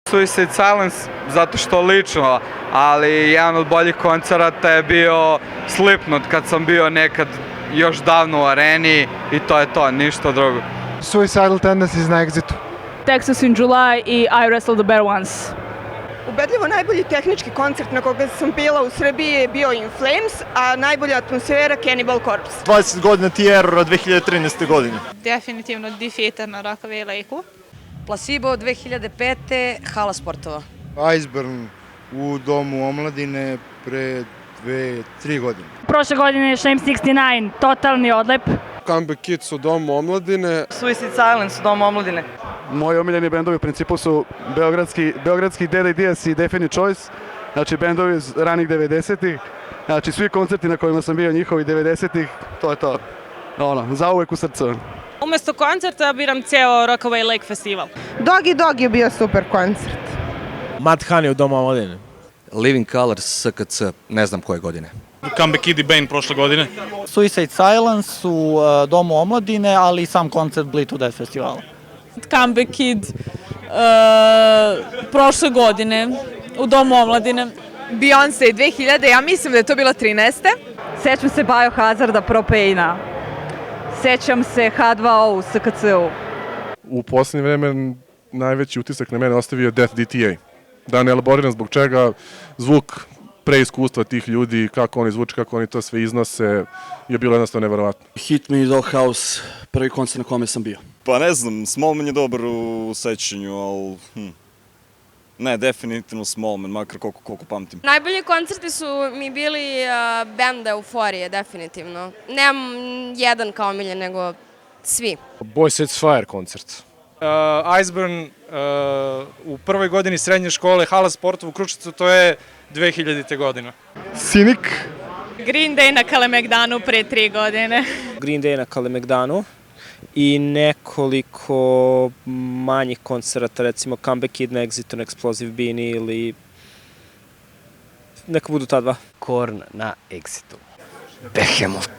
Suicide Silence zato što lično, ali jedan od boljih koncerata je bio Slipknot kad sam bio nekad još davno u areni i to je to, ništa drugo. Suicidal Tendencies na Exitu. Texas in July i I Wrestle the Bear Once. Ubedljivo najbolji tehnički koncert na koga sam bila u Srbiji je bio In Flames, a najbolja atmosfera Cannibal Corpse. 20 godina Terrora 2013. godine. Definitivno Defeater na Rockaway Lakeu. Placebo 2005. Hala sportova. Iceburn u Domu omladine pre 2-3 godine. Prošle godine Shame 69, totalni odlep. Comeback Kids u Domu omladine. Suicide Silence u Domu omladine. Moji omiljeni bendovi u principu su beogradski Dead Ideas i Definite Choice, znači bendovi iz ranih 90-ih, znači svi koncerti na kojima sam bio njihovi 90-ih, to je to, zauvek u srcu. Umesto koncerta biram ceo Rockaway Lake festival. Dog je bio super koncert. Mad Honey u Domu omladine. Living Colors SKC, ne znam koje godine. Comeback Kid i Bane prošle godine. Suicide Silence u Domu omladine, ali i sam koncert Bleed to Death festivala. Comeback Kid prošle godine u Domu omladine. Beyoncé 2000, ja mislim da je to bila 13. Sećam se Biohazarda Propaina. Sećam se H2O u SKC-u. U posljednje vreme najveći utisak na mene ostavio Death DTA. Da ne elaboriram zbog čega, zvuk preiskustva tih ljudi, kako oni zvuče, kako oni to sve iznose, je bilo jednostavno neverovatno. Hit Me Doghouse, prvi koncert na kome sam bio. Pa ne znam, Smallman je dobar u sećanju, ali... Ne, definitivno Smallman, makar koliko pamtim. Najbolji koncerti su mi bili band Euforije, definitivno. Nemam jedan kao omiljen, nego svi. Boy Sets Fire koncert. Iceburn u prvoj godini srednje škole, hala sportova u Kruševcu, to je 2000. godina. Cynic. Green Day na Kalemegdanu pre 3 godine. Green Day na Kalemegdanu i nekoliko manjih koncerata, recimo Comeback Kid na Exitu, na Explosive Beanie ili neka budu ta dva. Korn na Exitu. Behemoth.